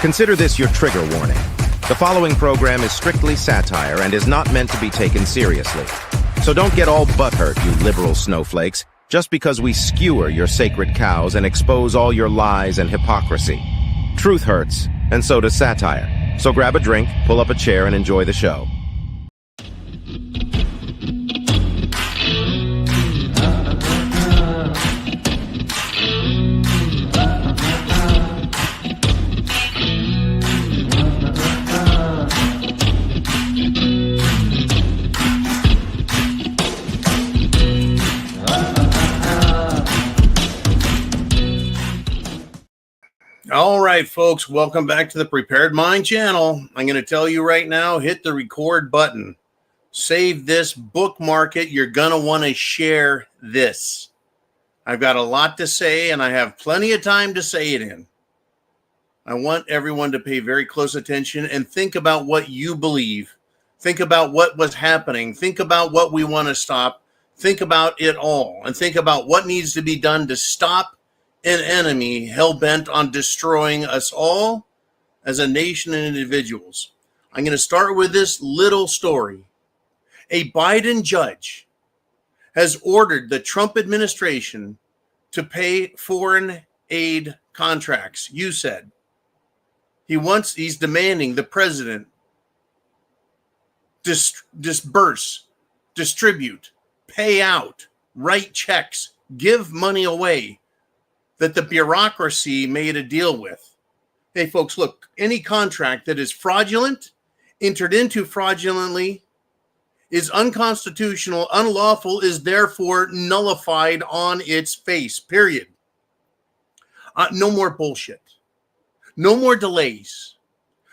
Consider this your trigger warning. The following program is strictly satire and is not meant to be taken seriously. So don't get all butthurt, you liberal snowflakes, just because we skewer your sacred cows and expose all your lies and hypocrisy. Truth hurts, and so does satire. So grab a drink, pull up a chair, and enjoy the show. All right, folks, welcome back to the Prepared Mind channel. I'm going to tell you right now, hit the record button. Save this, bookmark it. You're going to want to share this. I've got a lot to say, and I have plenty of time to say it in. I want everyone to pay very close attention and think about what you believe. Think about what was happening. Think about what we want to stop. Think about it all, and think about what needs to be done to stop an enemy hell-bent on destroying us all as a nation and individuals. I'm going to start with this little story. A Biden judge has ordered the Trump administration to pay foreign aid contracts. You said he's demanding the president disburse, distribute, pay out, write checks, give money away that the bureaucracy made a deal with. Hey, folks, look, any contract that is fraudulent, entered into fraudulently, is unconstitutional, unlawful, is therefore nullified on its face, period. No more bullshit. No more delays.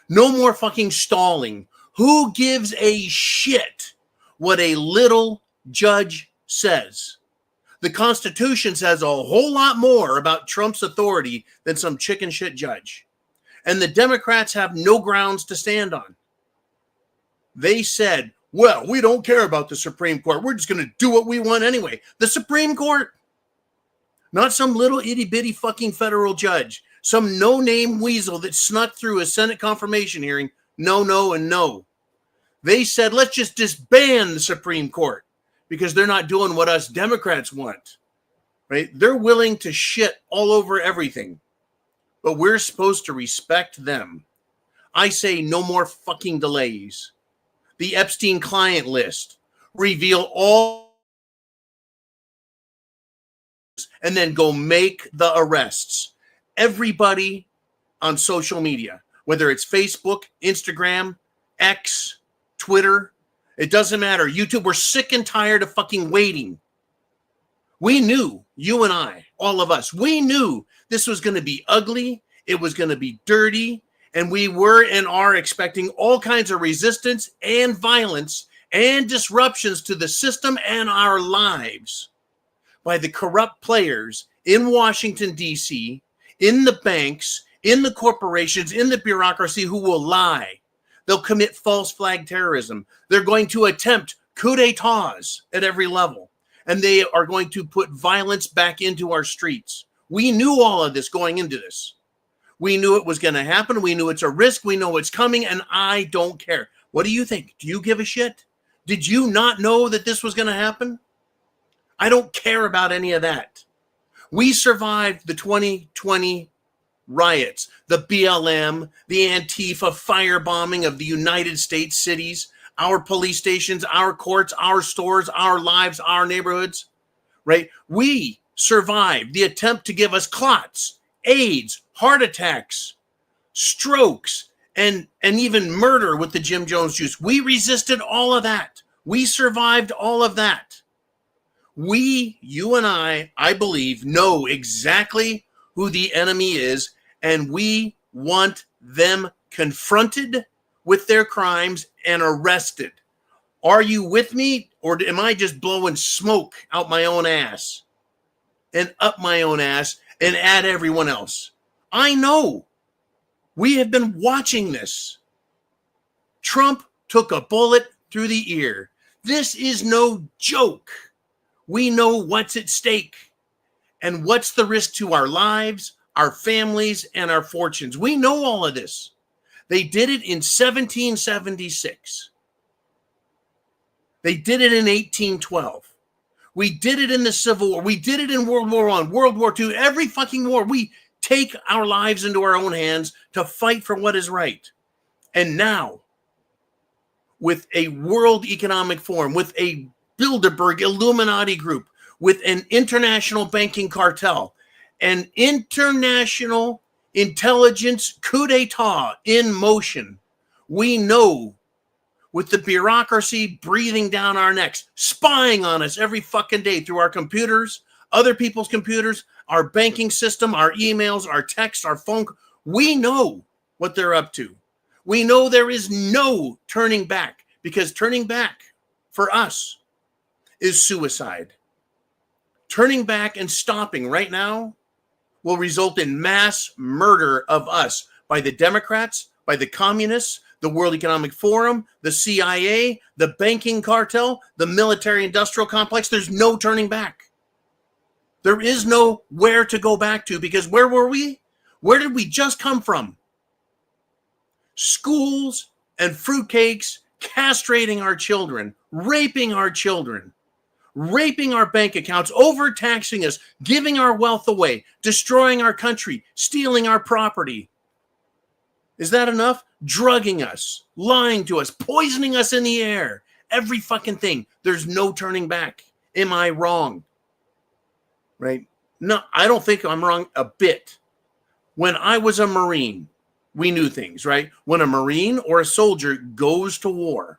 No more fucking stalling. Who gives a shit what a little judge says? The Constitution says a whole lot more about Trump's authority than some chicken shit judge. And the Democrats have no grounds to stand on. They said, well, we don't care about the Supreme Court. We're just going to do what we want anyway. The Supreme Court, not some little itty bitty fucking federal judge, some no-name weasel that snuck through a Senate confirmation hearing. No, no, and no. They said, let's just disband the Supreme Court, because they're not doing what us Democrats want, right? They're willing to shit all over everything, but we're supposed to respect them. I say no more fucking delays. The Epstein client list, reveal all, and then go make the arrests. Everybody on social media, whether it's Facebook, Instagram, X, Twitter, it doesn't matter. YouTube, we're sick and tired of fucking waiting. We knew, you and I, all of us, we knew this was going to be ugly. It was going to be dirty. And we were and are expecting all kinds of resistance and violence and disruptions to the system and our lives by the corrupt players in Washington, D.C., in the banks, in the corporations, in the bureaucracy who will lie. They'll commit false flag terrorism. They're going to attempt coup d'etats at every level. And they are going to put violence back into our streets. We knew all of this going into this. We knew it was going to happen. We knew it's a risk. We know it's coming. And I don't care. What do you think? Do you give a shit? Did you not know that this was going to happen? I don't care about any of that. We survived the 2020 riots, the BLM, the Antifa firebombing of the United States cities, our police stations, our courts, our stores, our lives, our neighborhoods, right? We survived the attempt to give us clots, AIDS, heart attacks, strokes, and even murder with the Jim Jones juice. We resisted all of that. We survived all of that. We, you and I believe, know exactly who the enemy is, and we want them confronted with their crimes and arrested. Are you with me, or am I just blowing smoke out my own ass and up my own ass and at everyone else? I know. We have been watching this. Trump took a bullet through the ear. This is no joke. We know what's at stake and what's the risk to our lives, our families, and our fortunes. We know all of this. They did it in 1776. They did it in 1812. We did it in the Civil War. We did it in World War I, World War II, every fucking war. We take our lives into our own hands to fight for what is right. And now, with a World Economic Forum, with a Bilderberg Illuminati group, with an international banking cartel, an international intelligence coup d'etat in motion, we know, with the bureaucracy breathing down our necks, spying on us every fucking day through our computers, other people's computers, our banking system, our emails, our texts, our phone. We know what they're up to. We know there is no turning back, because turning back for us is suicide. Turning back and stopping right now will result in mass murder of us by the Democrats, by the communists, the World Economic Forum, the CIA, the banking cartel, the military-industrial complex. There's no turning back. There is no where to go back to, because where were we? Where did we just come from? Schools and fruitcakes castrating our children, raping our children, raping our bank accounts, overtaxing us, giving our wealth away, destroying our country, stealing our property. Is that enough? Drugging us, lying to us, poisoning us in the air. Every fucking thing. There's no turning back. Am I wrong? Right? No, I don't think I'm wrong a bit. When I was a Marine, we knew things, right? When a Marine or a soldier goes to war,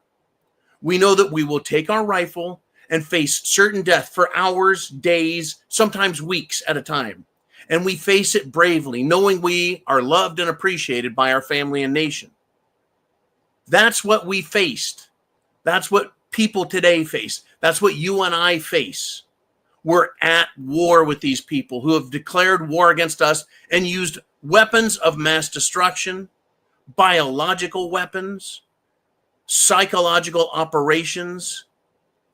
we know that we will take our rifle and face certain death for hours, days, sometimes weeks at a time. And we face it bravely, knowing we are loved and appreciated by our family and nation. That's what we faced. That's what people today face. That's what you and I face. We're at war with these people who have declared war against us and used weapons of mass destruction, biological weapons, psychological operations,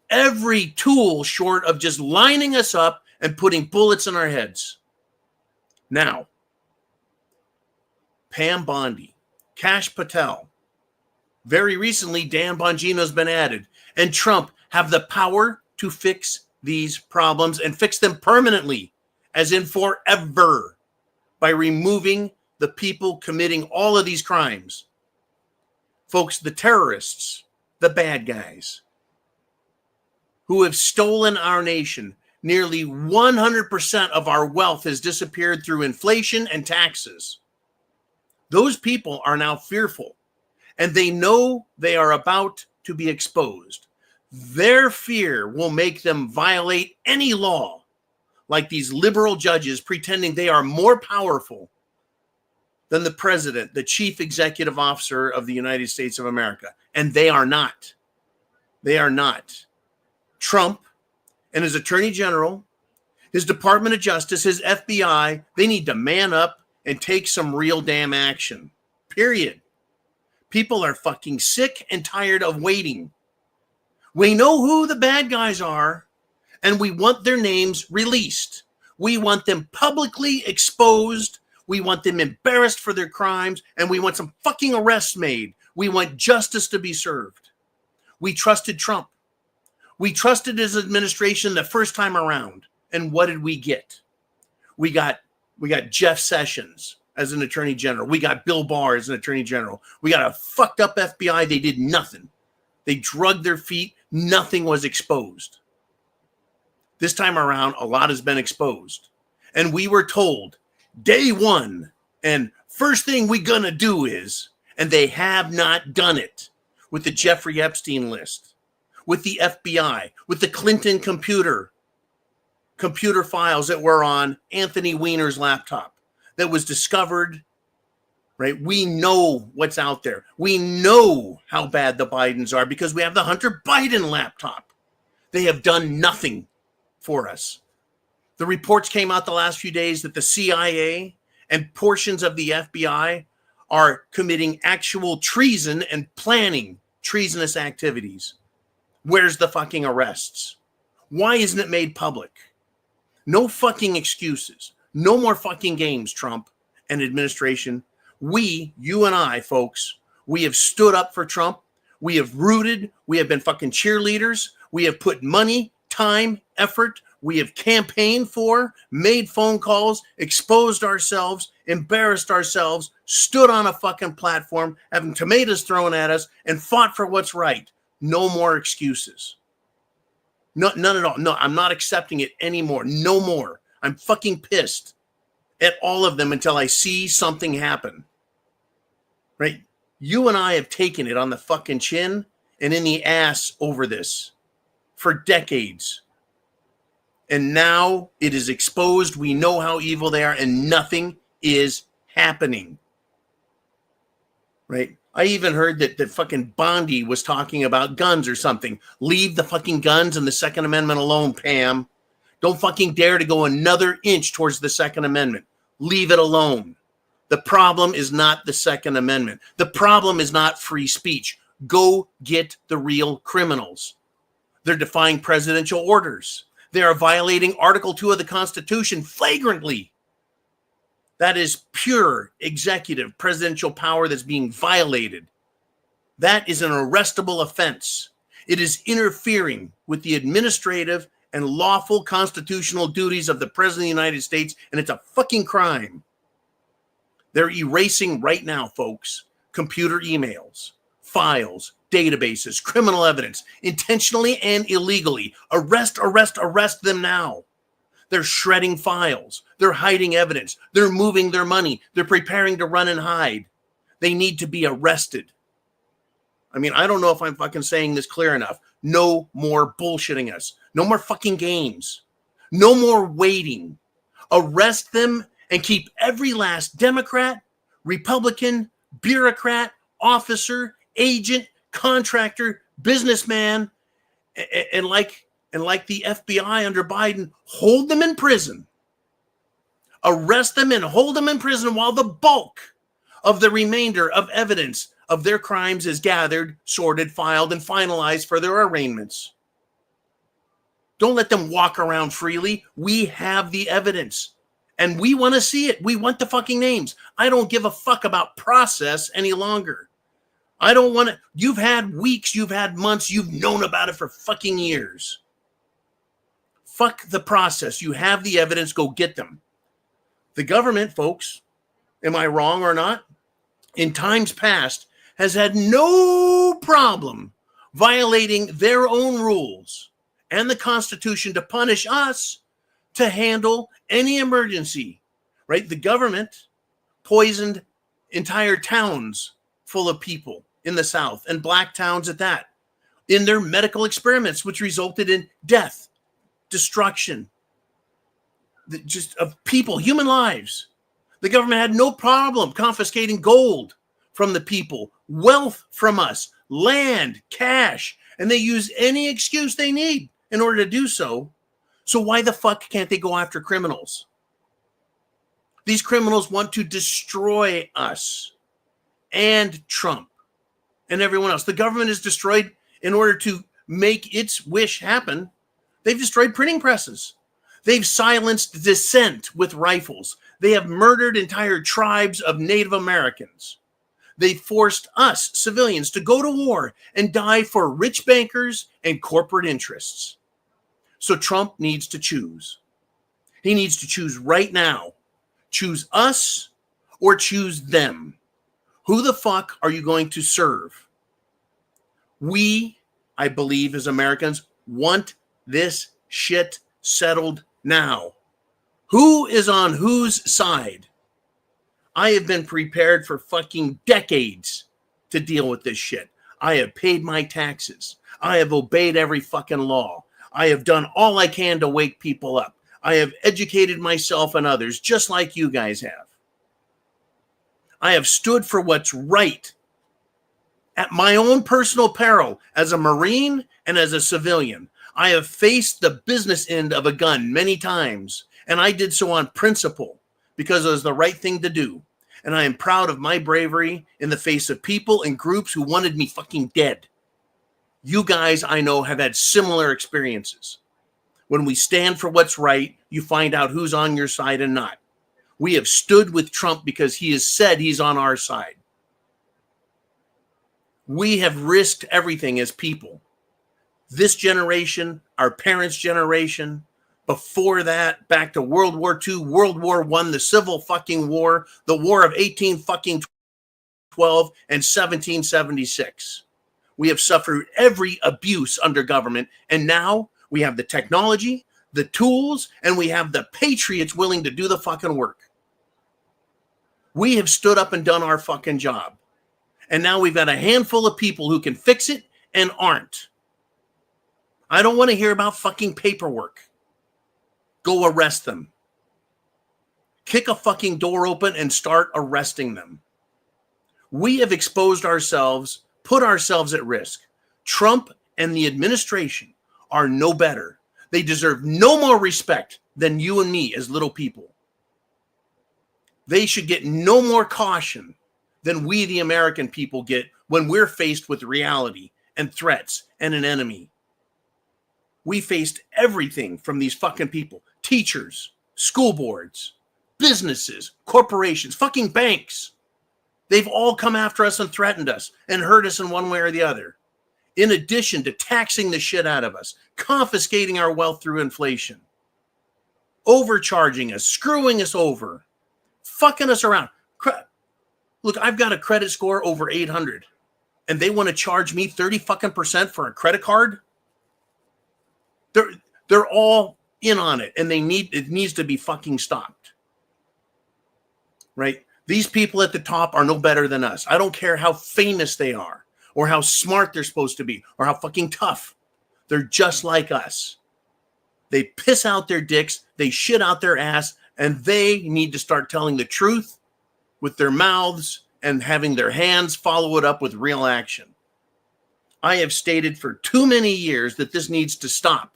every tool short of just lining us up and putting bullets in our heads. Now, Pam Bondi, Kash Patel, very recently Dan Bongino's been added, and Trump have the power to fix these problems and fix them permanently, as in forever, by removing the people committing all of these crimes. Folks, the terrorists, the bad guys, who have stolen our nation. Nearly 100% of our wealth has disappeared through inflation and taxes. Those people are now fearful, and they know they are about to be exposed. Their fear will make them violate any law, like these liberal judges pretending they are more powerful than the president, the chief executive officer of the United States of America. And they are not. They are not. Trump and his attorney general, his Department of Justice, his FBI, they need to man up and take some real damn action. Period. People are fucking sick and tired of waiting. We know who the bad guys are, and we want their names released. We want them publicly exposed. We want them embarrassed for their crimes, and we want some fucking arrests made. We want justice to be served. We trusted Trump. We trusted his administration the first time around. And what did we get? We got Jeff Sessions as an attorney general. We got Bill Barr as an attorney general. We got a fucked up FBI. They did nothing. They drugged their feet. Nothing was exposed. This time around, a lot has been exposed. And we were told day one, and first thing we gonna do is, and they have not done it with the Jeffrey Epstein list, with the FBI, with the Clinton computer files that were on Anthony Weiner's laptop that was discovered, right? We know what's out there. We know how bad the Bidens are because we have the Hunter Biden laptop. They have done nothing for us. The reports came out the last few days that the CIA and portions of the FBI are committing actual treason and planning treasonous activities. Where's the fucking arrests? Why isn't it made public? No fucking excuses. No more fucking games, Trump and administration. You and I, folks, we have stood up for Trump. We have rooted. We have been fucking cheerleaders. We have put money, time, effort. We have campaigned for, made phone calls, exposed ourselves, embarrassed ourselves, stood on a fucking platform, having tomatoes thrown at us, and fought for what's right. No more excuses. No, none at all. No, I'm not accepting it anymore. No more. I'm fucking pissed at all of them until I see something happen. Right? You and I have taken it on the fucking chin and in the ass over this for decades. And now it is exposed. We know how evil they are, and nothing is happening. Right? I even heard that fucking Bondi was talking about guns or something. Leave the fucking guns and the Second Amendment alone, Pam. Don't fucking dare to go another inch towards the Second Amendment. Leave it alone. The problem is not the Second Amendment. The problem is not free speech. Go get the real criminals. They're defying presidential orders. They are violating Article 2 of the Constitution flagrantly. That is pure executive presidential power that's being violated. That is an arrestable offense. It is interfering with the administrative and lawful constitutional duties of the President of the United States, and it's a fucking crime. They're erasing right now, folks, computer emails, files, databases, criminal evidence, intentionally and illegally. Arrest them now. They're shredding files. They're hiding evidence. They're moving their money. They're preparing to run and hide. They need to be arrested. I mean, I don't know if I'm fucking saying this clear enough. No more bullshitting us. No more fucking games. No more waiting. Arrest them and keep every last Democrat, Republican, bureaucrat, officer, agent, contractor, businessman, and like the FBI under Biden, hold them in prison. Arrest them and hold them in prison while the bulk of the remainder of evidence of their crimes is gathered, sorted, filed, and finalized for their arraignments. Don't let them walk around freely. We have the evidence, and we want to see it. We want the fucking names. I don't give a fuck about process any longer. I don't want to. You've had weeks, you've had months, you've known about it for fucking years. Fuck the process. You have the evidence. Go get them. The government, folks, am I wrong or not? In times past, has had no problem violating their own rules and the Constitution to punish us to handle any emergency, right? The government poisoned entire towns full of people in the South, and black towns at that, in their medical experiments, which resulted in death, destruction, just of people, human lives. The government had no problem confiscating gold from the people, wealth from us, land, cash, and they use any excuse they need in order to do so. So why the fuck can't they go after criminals? These criminals want to destroy us and Trump and everyone else. The government is destroyed in order to make its wish happen. They've destroyed printing presses. They've silenced dissent with rifles. They have murdered entire tribes of Native Americans. They forced us, civilians, to go to war and die for rich bankers and corporate interests. So Trump needs to choose. He needs to choose right now. Choose us or choose them. Who the fuck are you going to serve? We, I believe, as Americans, want this shit settled now. Who is on whose side? I have been prepared for fucking decades to deal with this shit. I have paid my taxes. I have obeyed every fucking law. I have done all I can to wake people up. I have educated myself and others just like you guys have. I have stood for what's right at my own personal peril as a Marine and as a civilian. I have faced the business end of a gun many times, and I did so on principle because it was the right thing to do. And I am proud of my bravery in the face of people and groups who wanted me fucking dead. You guys, I know, have had similar experiences. When we stand for what's right, you find out who's on your side and not. We have stood with Trump because he has said he's on our side. We have risked everything as people. This generation, our parents' generation, before that, back to World War II, World War I, the Civil fucking War, the War of 1812 and 1776. We have suffered every abuse under government, and now we have the technology, the tools, and we have the patriots willing to do the fucking work. We have stood up and done our fucking job. And now we've got a handful of people who can fix it and aren't. I don't want to hear about fucking paperwork. Go arrest them. Kick a fucking door open and start arresting them. We have exposed ourselves, put ourselves at risk. Trump and the administration are no better. They deserve no more respect than you and me as little people. They should get no more caution than we, the American people, get when we're faced with reality and threats and an enemy. We faced everything from these fucking people. Teachers, school boards, businesses, corporations, fucking banks. They've all come after us and threatened us and hurt us in one way or the other. In addition to taxing the shit out of us, confiscating our wealth through inflation, overcharging us, screwing us over, fucking us around. Look, I've got a credit score over 800, and they want to charge me 30% for a credit card. They're all in on it, and it needs to be fucking stopped. Right? These people at the top are no better than us. I don't care how famous they are, or how smart they're supposed to be, or how fucking tough. They're just like us. They piss out their dicks, they shit out their ass, and they need to start telling the truth with their mouths and having their hands follow it up with real action. I have stated for too many years that this needs to stop.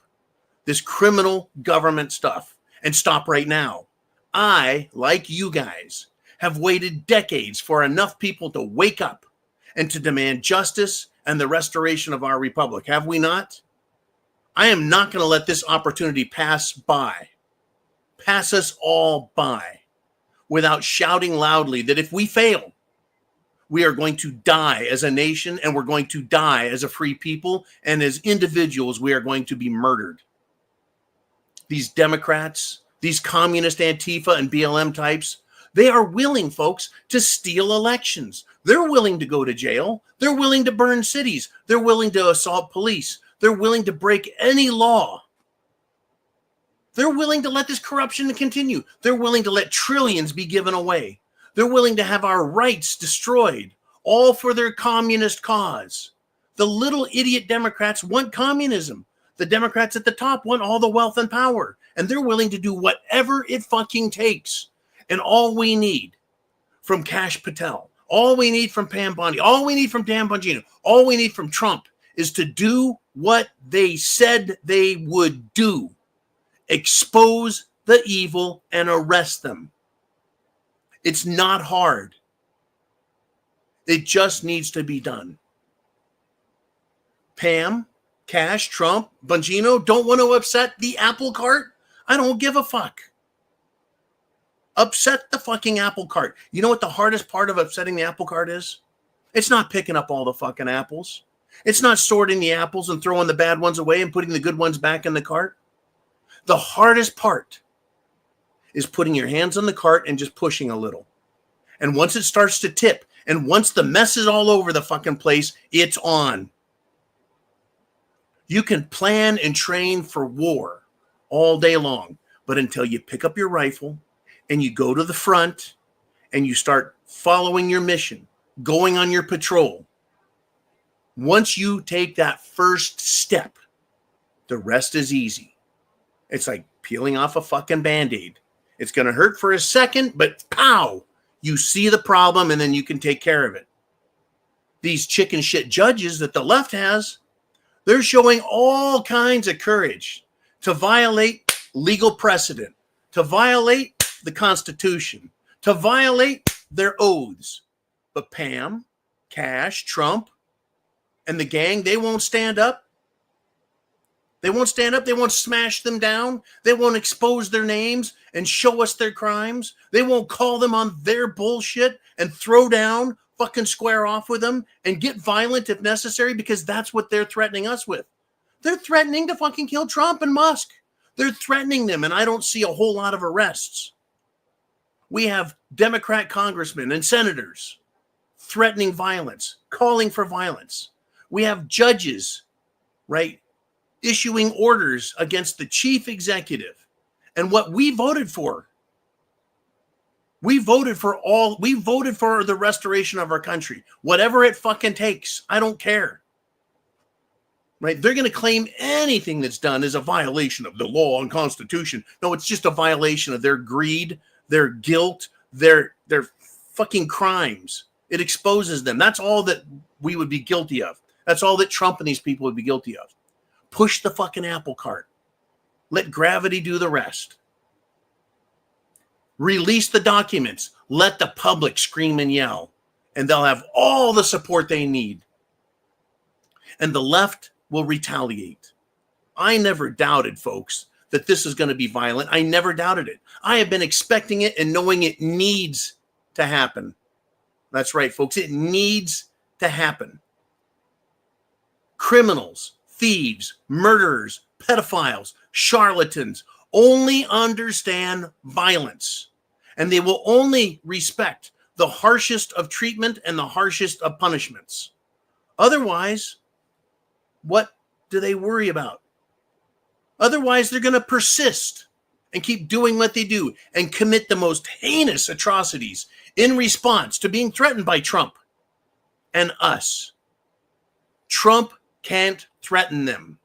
This criminal government stuff, and stop right now. I, like you guys, have waited decades for enough people to wake up and to demand justice and the restoration of our republic. Have we not? I am not going to let this opportunity pass us all by, without shouting loudly that if we fail, we are going to die as a nation, and we're going to die as a free people, and as individuals, we are going to be murdered. These Democrats, these communist Antifa and BLM types, they are willing, folks, to steal elections. They're willing to go to jail. They're willing to burn cities. They're willing to assault police. They're willing to break any law. They're willing to let this corruption continue. They're willing to let trillions be given away. They're willing to have our rights destroyed, all for their communist cause. The little idiot Democrats want communism. The Democrats at the top want all the wealth and power, and they're willing to do whatever it fucking takes. And all we need from Kash Patel, all we need from Pam Bondi, all we need from Dan Bongino, all we need from Trump is to do what they said they would do. Expose the evil and arrest them. It's not hard. It just needs to be done. Pam, Kash, Trump, Bongino don't want to upset the apple cart? I don't give a fuck. Upset the fucking apple cart. You know what the hardest part of upsetting the apple cart is? It's not picking up all the fucking apples. It's not sorting the apples and throwing the bad ones away and putting the good ones back in the cart. The hardest part is putting your hands on the cart and just pushing a little. And once it starts to tip, and once the mess is all over the fucking place, it's on. You can plan and train for war all day long, but until you pick up your rifle and you go to the front and you start following your mission, going on your patrol, once you take that first step, the rest is easy. It's like peeling off a fucking Band-Aid. It's going to hurt for a second, but pow, you see the problem and then you can take care of it. These chicken shit judges that the left has, they're showing all kinds of courage to violate legal precedent, to violate the Constitution, to violate their oaths. But Pam, Kash, Trump, and the gang, they won't stand up. They won't stand up. They won't smash them down. They won't expose their names and show us their crimes. They won't call them on their bullshit and throw down, fucking square off with them and get violent if necessary, because that's what they're threatening us with. They're threatening to fucking kill Trump and Musk. They're threatening them, and I don't see a whole lot of arrests. We have Democrat congressmen and senators threatening violence, calling for violence. We have judges, right, issuing orders against the chief executive. And what we voted for, we voted for the restoration of our country. Whatever it fucking takes. I don't care. Right? They're going to claim anything that's done is a violation of the law and Constitution. No, it's just a violation of their greed, their guilt, their fucking crimes. It exposes them. That's all that we would be guilty of. That's all that Trump and these people would be guilty of. Push the fucking apple cart. Let gravity do the rest. Release the documents. Let the public scream and yell. And they'll have all the support they need. And the left will retaliate. I never doubted, folks, that this is going to be violent. I never doubted it. I have been expecting it and knowing it needs to happen. That's right, folks. It needs to happen. Criminals, thieves, murderers, pedophiles, charlatans only understand violence, and they will only respect the harshest of treatment and the harshest of punishments. Otherwise, what do they worry about? Otherwise, they're going to persist and keep doing what they do and commit the most heinous atrocities in response to being threatened by Trump and us. Trump can't threaten them.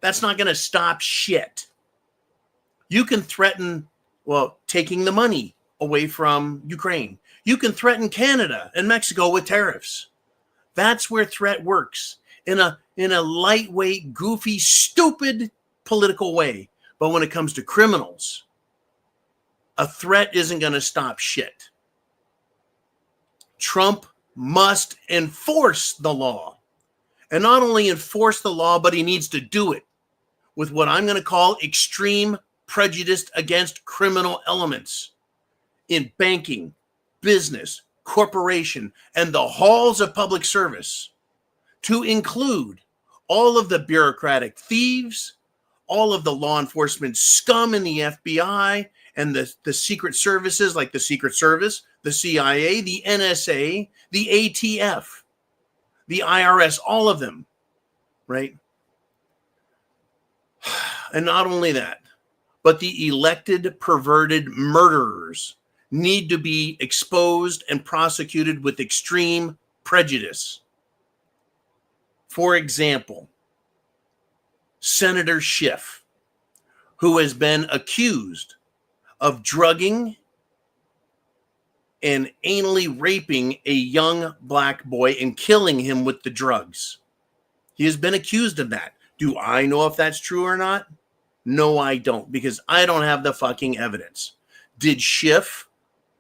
That's not going to stop shit. You can threaten, taking the money away from Ukraine. You can threaten Canada and Mexico with tariffs. That's where threat works, in a lightweight, goofy, stupid political way. But when it comes to criminals, a threat isn't going to stop shit. Trump must enforce the law. And not only enforce the law, but he needs to do it with what I'm going to call extreme prejudice against criminal elements in banking, business, corporation, and the halls of public service, to include all of the bureaucratic thieves, all of the law enforcement scum in the FBI and the secret services like the Secret Service, the CIA, the NSA, the ATF, the IRS, all of them, right? And not only that, but the elected, perverted murderers need to be exposed and prosecuted with extreme prejudice. For example, Senator Schiff, who has been accused of drugging and anally raping a young black boy and killing him with the drugs. He has been accused of that. Do I know if that's true or not? No, I don't, because I don't have the fucking evidence. Did Schiff,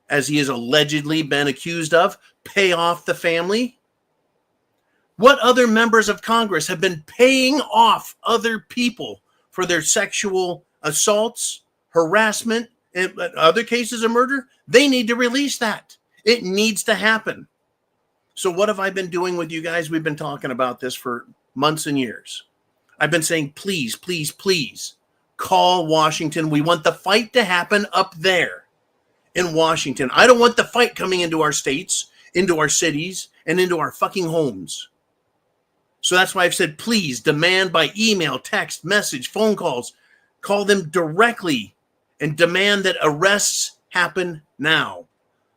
as he has allegedly been accused of, pay off the family? What other members of Congress have been paying off other people for their sexual assaults, harassment, and other cases of murder? They need to release that. It needs to happen. So what have I been doing with you guys? We've been talking about this for months and years. I've been saying, please, please, please call Washington. We want the fight to happen up there in Washington. I don't want the fight coming into our states, into our cities, and into our fucking homes. So that's why I've said, please demand by email, text, message, phone calls, call them directly and demand that arrests happen now.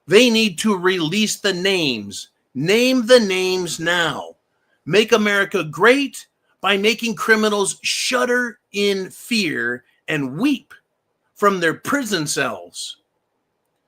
They need to release the names. Name the names now. Make America great by making criminals shudder in fear and weep from their prison cells.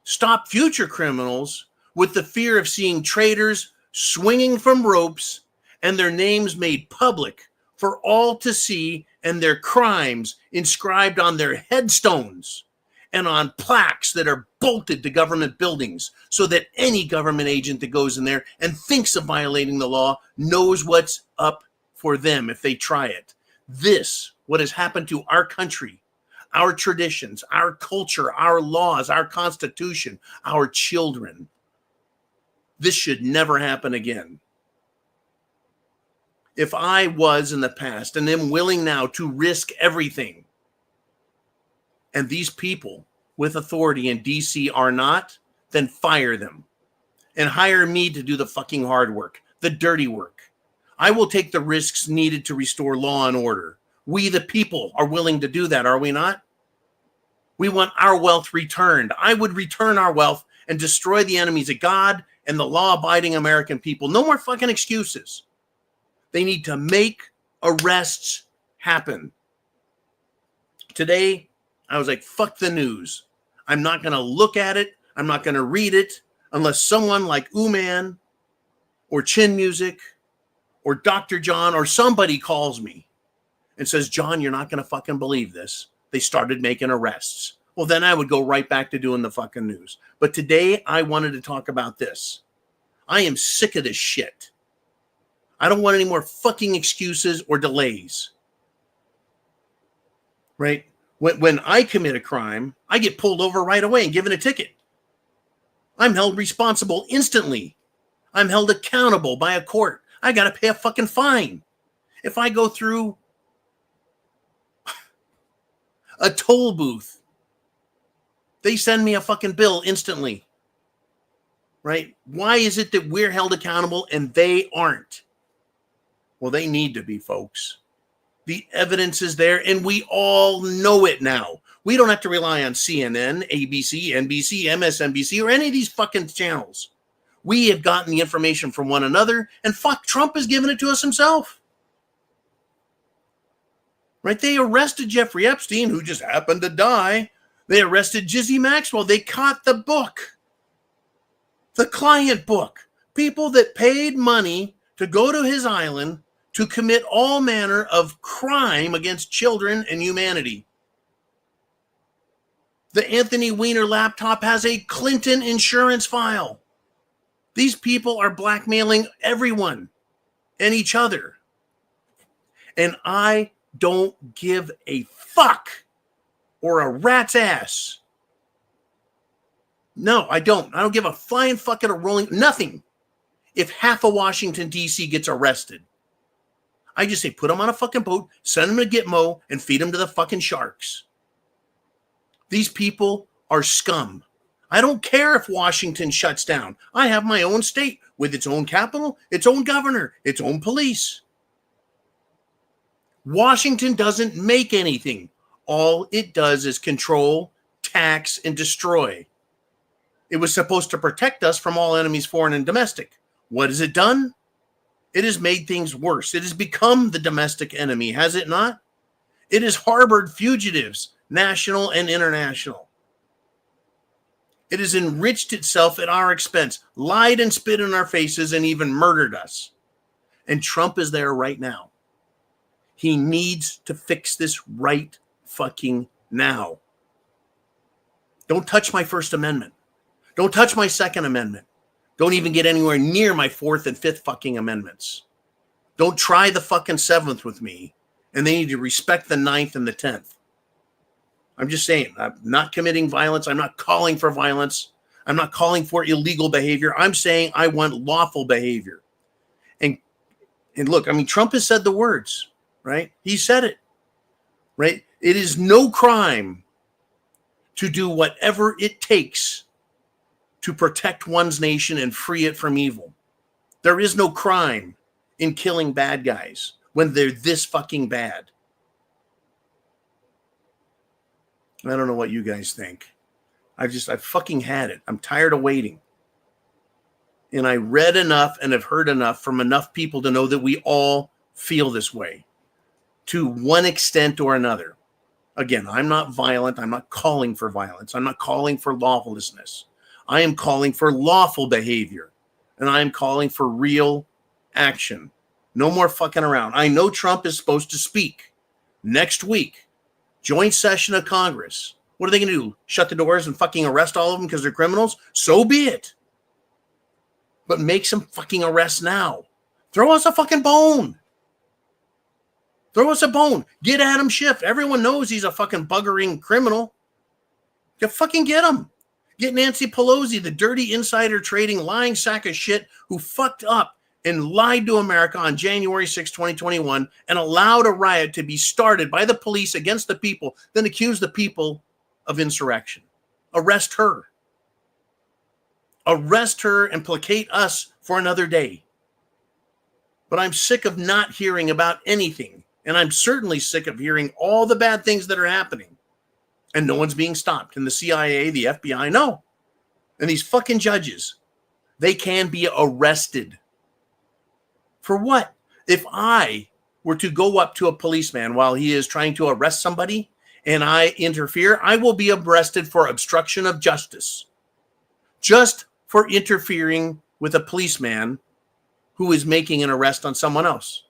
Stop future criminals with the fear of seeing traitors swinging from ropes and their names made public for all to see, and their crimes inscribed on their headstones and on plaques that are bolted to government buildings, so that any government agent that goes in there and thinks of violating the law knows what's up for them if they try it. This what has happened to our country, our traditions, our culture, our laws, our Constitution, our children. This should never happen again. If I was in the past and am willing now to risk everything, and these people with authority in DC are not, then fire them and hire me to do the fucking hard work, the dirty work. I will take the risks needed to restore law and order. We, the people, are willing to do that, are we not? We want our wealth returned. I would return our wealth and destroy the enemies of God and the law-abiding American people. No more fucking excuses. They need to make arrests happen. Today, I was like, fuck the news. I'm not going to look at it. I'm not going to read it unless someone like Uman or Chin Music or Dr. John or somebody calls me and says, John, you're not going to fucking believe this. They started making arrests. Well, then I would go right back to doing the fucking news. But today I wanted to talk about this. I am sick of this shit. I don't want any more fucking excuses or delays. Right? When I commit a crime, I get pulled over right away and given a ticket. I'm held responsible instantly. I'm held accountable by a court. I got to pay a fucking fine. If I go through a toll booth, they send me a fucking bill instantly. Right? Why is it that we're held accountable and they aren't? Well, they need to be, folks. The evidence is there, and we all know it now. We don't have to rely on CNN, ABC, NBC, MSNBC, or any of these fucking channels. We have gotten the information from one another, and fuck, Trump has given it to us himself. Right? They arrested Jeffrey Epstein, who just happened to die. They arrested Jizzy Maxwell. They caught the book, the client book. People that paid money to go to his island to commit all manner of crime against children and humanity. The Anthony Weiner laptop has a Clinton insurance file. These people are blackmailing everyone and each other. And I don't give a fuck or a rat's ass. No, I don't. I don't give a flying fucking or rolling, nothing. If half of Washington, D.C. gets arrested, I just say, put them on a fucking boat, send them to Gitmo, and feed them to the fucking sharks. These people are scum. I don't care if Washington shuts down. I have my own state with its own capital, its own governor, its own police. Washington doesn't make anything. All it does is control, tax, and destroy. It was supposed to protect us from all enemies, foreign and domestic. What has it done? It has made things worse. It has become the domestic enemy, has it not? It has harbored fugitives, national and international. It has enriched itself at our expense, lied and spit in our faces, and even murdered us. And Trump is there right now. He needs to fix this right fucking now. Don't touch my First Amendment. Don't touch my Second Amendment. Don't even get anywhere near my Fourth and Fifth fucking amendments. Don't try the fucking Seventh with me. And they need to respect the Ninth and the 10th. I'm just saying, I'm not committing violence. I'm not calling for violence. I'm not calling for illegal behavior. I'm saying I want lawful behavior. And look, I mean, Trump has said the words, right? He said it, right? It is no crime to do whatever it takes to protect one's nation and free it from evil. There is no crime in killing bad guys when they're this fucking bad. I don't know what you guys think. I've fucking had it. I'm tired of waiting. And I read enough and have heard enough from enough people to know that we all feel this way to one extent or another. Again, I'm not violent. I'm not calling for violence. I'm not calling for lawlessness. I am calling for lawful behavior, and I am calling for real action. No more fucking around. I know Trump is supposed to speak next week, joint session of Congress. What are they going to do? Shut the doors and fucking arrest all of them because they're criminals? So be it. But make some fucking arrests now. Throw us a fucking bone. Throw us a bone. Get Adam Schiff. Everyone knows he's a fucking buggering criminal. You fucking get him. Get Nancy Pelosi, the dirty insider trading lying sack of shit who fucked up and lied to America on January 6, 2021 and allowed a riot to be started by the police against the people, then accused the people of insurrection. Arrest her. Arrest her and placate us for another day. But I'm sick of not hearing about anything. And I'm certainly sick of hearing all the bad things that are happening. And no one's being stopped. And the CIA, the FBI, no. And these fucking judges, they can be arrested. For what? If I were to go up to a policeman while he is trying to arrest somebody and I interfere, I will be arrested for obstruction of justice. Just for interfering with a policeman who is making an arrest on someone else.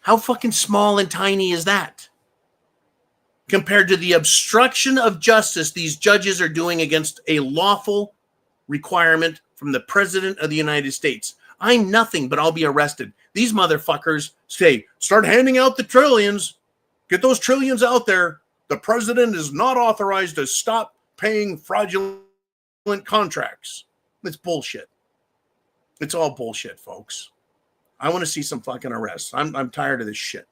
How fucking small and tiny is that? Compared to the obstruction of justice these judges are doing against a lawful requirement from the President of the United States. I'm nothing, but I'll be arrested. These motherfuckers say, start handing out the trillions. Get those trillions out there. The president is not authorized to stop paying fraudulent contracts. It's bullshit. It's all bullshit, folks. I want to see some fucking arrests. I'm tired of this shit.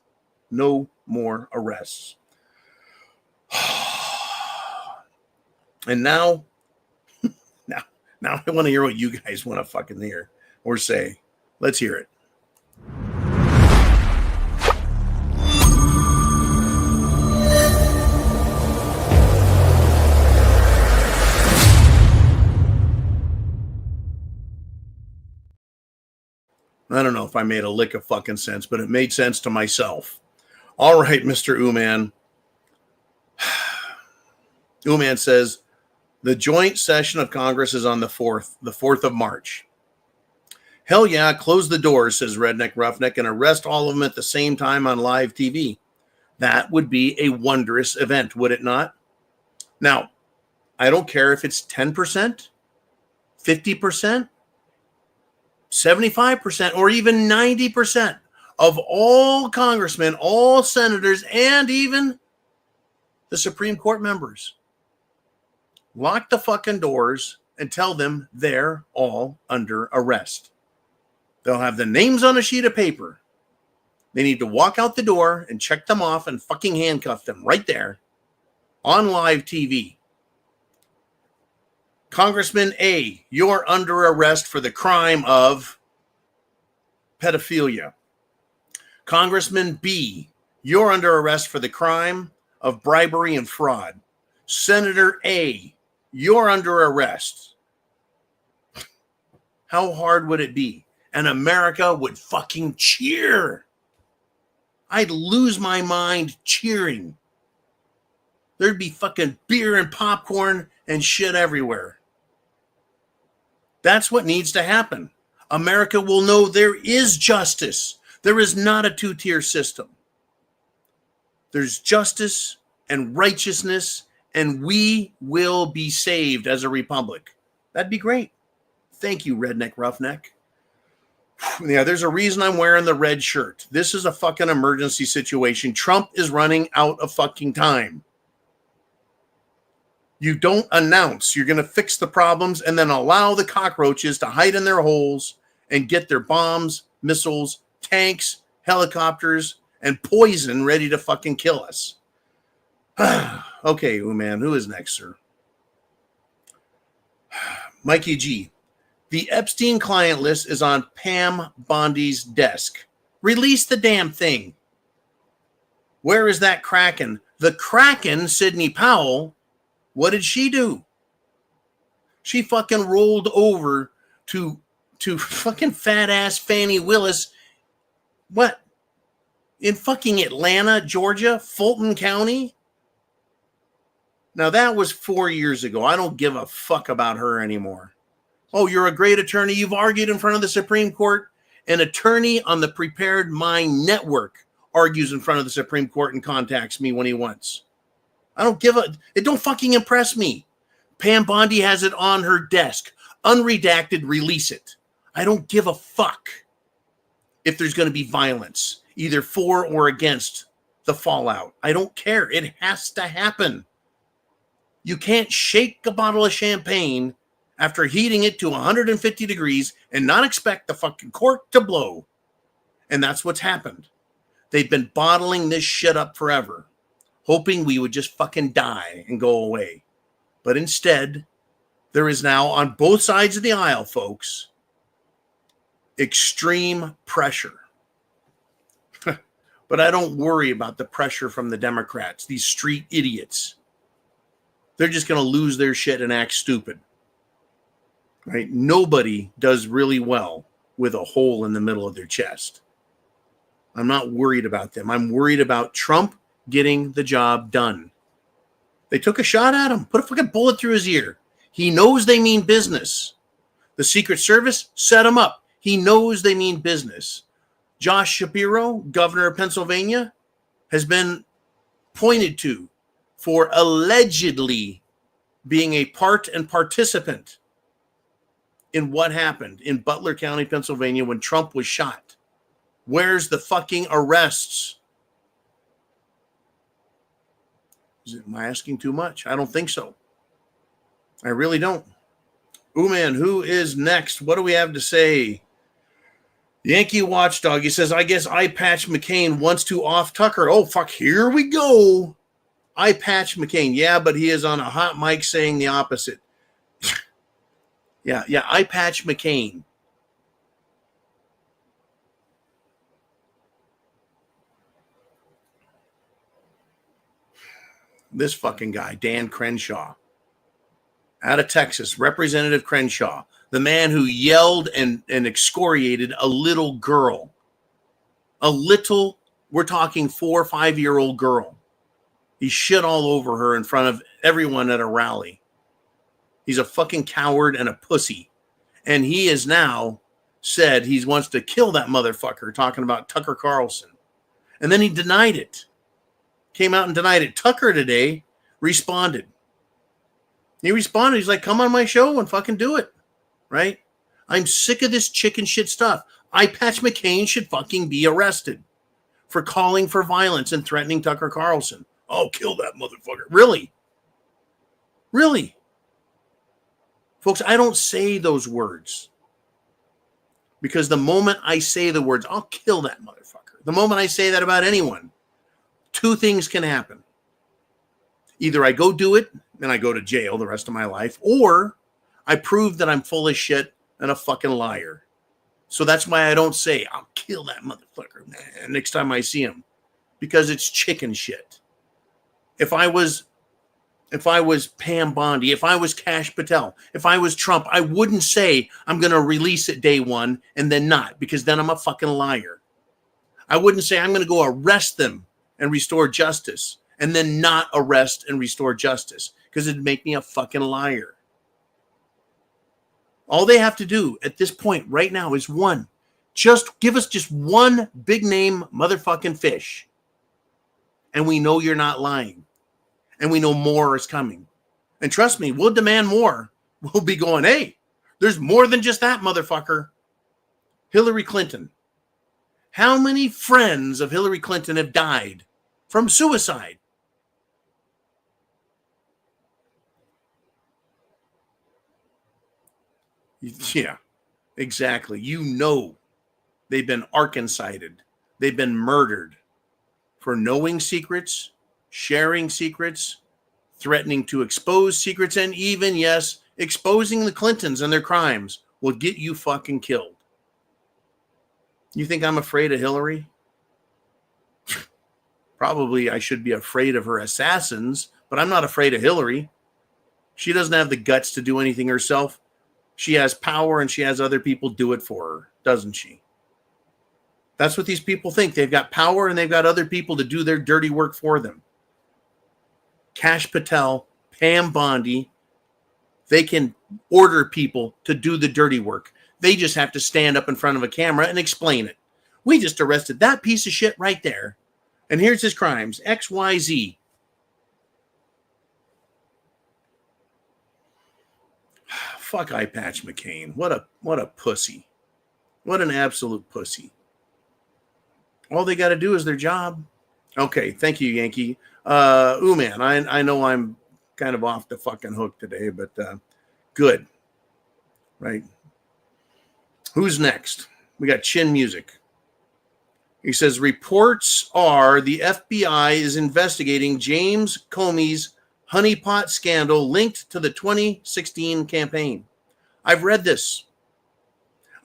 No more arrests. And now I want to hear what you guys want to fucking hear or say. Let's hear it. I don't know if I made a lick of fucking sense, but it made sense to myself. All right, Mr. Uman. Uman says, the joint session of Congress is on the 4th of March. Hell yeah, close the doors, says Redneck Roughneck, and arrest all of them at the same time on live TV. That would be a wondrous event, would it not? Now, I don't care if it's 10%, 50%, 75%, or even 90% of all congressmen, all senators, and even the Supreme Court members. Lock the fucking doors and tell them they're all under arrest. They'll have the names on a sheet of paper. They need to walk out the door and check them off and fucking handcuff them right there on live TV. Congressman A, you're under arrest for the crime of pedophilia. Congressman B, you're under arrest for the crime of bribery and fraud. Senator A, you're under arrest. How hard would it be? And America would fucking cheer. I'd lose my mind cheering. There'd be fucking beer and popcorn and shit everywhere. That's what needs to happen. America will know there is justice. There is not a two-tier system. There's justice and righteousness, and we will be saved as a republic. That'd be great. Thank you, Redneck Roughneck. Yeah, there's a reason I'm wearing the red shirt. This is a fucking emergency situation. Trump is running out of fucking time. You don't announce you're going to fix the problems and then allow the cockroaches to hide in their holes and get their bombs, missiles, tanks, helicopters, and poison ready to fucking kill us. Okay, Uman, who is next, sir? Mikey G. The Epstein client list is on Pam Bondi's desk. Release the damn thing. Where is that Kraken? The Kraken, Sidney Powell, what did she do? She fucking rolled over to fucking fat ass Fannie Willis. What? In fucking Atlanta, Georgia, Fulton County? Now that was 4 years ago. I don't give a fuck about her anymore. Oh, you're a great attorney. You've argued in front of the Supreme Court. An attorney on the Prepared Mind Network argues in front of the Supreme Court and contacts me when he wants. I don't give a... It don't fucking impress me. Pam Bondi has it on her desk. Unredacted, release it. I don't give a fuck. if there's going to be violence, either for or against the fallout. I don't care. It has to happen. You can't shake a bottle of champagne after heating it to 150 degrees and not expect the fucking cork to blow. And that's what's happened. They've been bottling this shit up forever, hoping we would just fucking die and go away. But instead, there is now on both sides of the aisle, folks, extreme pressure. But I don't worry about the pressure from the Democrats, these street idiots. They're just going to lose their shit and act stupid. Right? Nobody does really well with a hole in the middle of their chest. I'm not worried about them. I'm worried about Trump getting the job done. They took a shot at him, put a fucking bullet through his ear. He knows they mean business. The Secret Service set him up. He knows they mean business. Josh Shapiro, governor of Pennsylvania, has been pointed to for allegedly being a part and participant in what happened in Butler County, Pennsylvania when Trump was shot. Where's the fucking arrests? Am I asking too much? I don't think so. I really don't. Ooh, man, who is next? What do we have to say? Yankee Watchdog, he says, I guess Eye Patch McCain wants to off Tucker. Oh, fuck, here we go. Eye Patch McCain. Yeah, but he is on a hot mic saying the opposite. Yeah, Eye Patch McCain. This fucking guy, Dan Crenshaw, out of Texas, Representative Crenshaw, the man who yelled and excoriated a little girl. We're talking 4 or 5-year-old girl. He shit all over her in front of everyone at a rally. He's a fucking coward and a pussy. And he has now said he wants to kill that motherfucker, talking about Tucker Carlson. And then he denied it. Came out and denied it. Tucker today responded. He responded. He's like, come on my show and fucking do it. Right? I'm sick of this chicken shit stuff. Eye Patch McCain should fucking be arrested for calling for violence and threatening Tucker Carlson. Oh, kill that motherfucker. Really? Really? Folks, I don't say those words. Because the moment I say the words, I'll kill that motherfucker. The moment I say that about anyone, 2 things can happen. Either I go do it and I go to jail the rest of my life, or I prove that I'm full of shit and a fucking liar. So that's why I don't say, I'll kill that motherfucker next time I see him. Because it's chicken shit. If I was Pam Bondi, if I was Kash Patel, if I was Trump, I wouldn't say I'm going to release it day 1 and then not, because then I'm a fucking liar. I wouldn't say I'm going to go arrest them and restore justice and then not arrest and restore justice, because it'd make me a fucking liar. All they have to do at this point right now is one. Just give us just one big name motherfucking fish. And we know you're not lying. And we know more is coming. And trust me, we'll demand more. We'll be going, hey, there's more than just that motherfucker. Hillary Clinton. How many friends of Hillary Clinton have died from suicide? Yeah, exactly. You know they've been Arkansided. They've been murdered for knowing secrets, sharing secrets, threatening to expose secrets, and even, yes, exposing the Clintons and their crimes will get you fucking killed. You think I'm afraid of Hillary? Probably I should be afraid of her assassins, but I'm not afraid of Hillary. She doesn't have the guts to do anything herself. She has power and she has other people do it for her, doesn't she? That's what these people think. They've got power and they've got other people to do their dirty work for them. Kash Patel, Pam Bondi, they can order people to do the dirty work. They just have to stand up in front of a camera and explain it. We just arrested that piece of shit right there. And here's his crimes, XYZ. Fuck Eye Patch McCain. What a pussy. What an absolute pussy. All they got to do is their job. Okay, thank you, Yankee. Man, I know I'm kind of off the fucking hook today, but good. Right. Who's next? We got Chin Music. He says, reports are the FBI is investigating James Comey's honeypot scandal linked to the 2016 campaign. I've read this.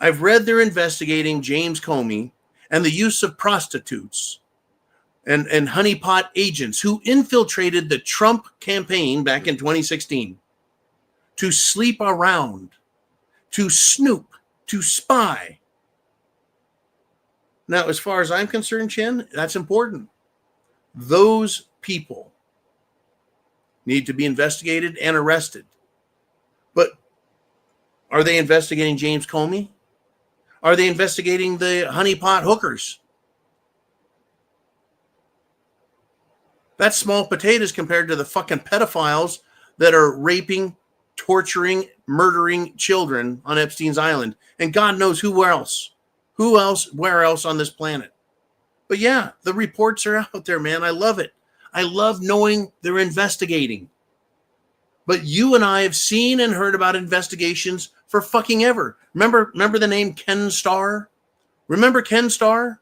I've read they're investigating James Comey and the use of prostitutes and honeypot agents who infiltrated the Trump campaign back in 2016 to sleep around, to snoop, to spy. Now, as far as I'm concerned, Chin, that's important. Those people need to be investigated and arrested. But are they investigating James Comey? Are they investigating the honeypot hookers? That's small potatoes compared to the fucking pedophiles that are raping, torturing, murdering children on Epstein's Island. And God knows who else. Who else, where else on this planet? But yeah, the reports are out there, man. I love it. I love knowing they're investigating. But you and I have seen and heard about investigations for fucking ever. Remember the name Ken Starr? Remember Ken Starr?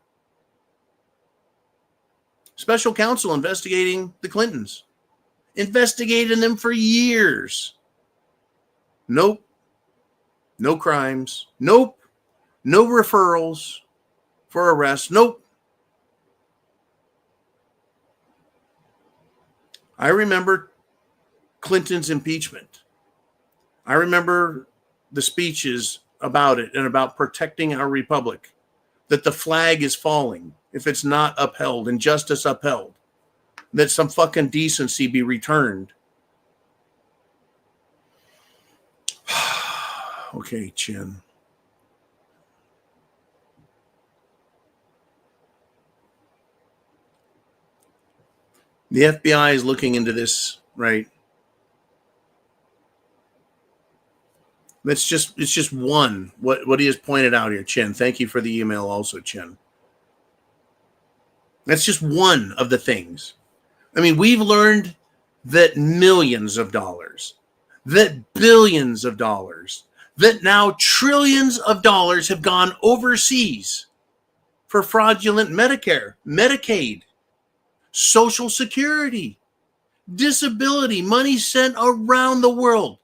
Special counsel investigating the Clintons. Investigating them for years. Nope. No crimes. Nope. No referrals for arrest. Nope. I remember Clinton's impeachment. I remember the speeches about it and about protecting our republic, that the flag is falling if it's not upheld and justice upheld, that some fucking decency be returned. Okay, Chin. The FBI is looking into this, right? It's just one. What he has pointed out here, Chin. Thank you for the email also, Chin. That's just one of the things. I mean, we've learned that millions of dollars, that billions of dollars, that now trillions of dollars have gone overseas for fraudulent Medicare, Medicaid, Social Security, disability, money sent around the world.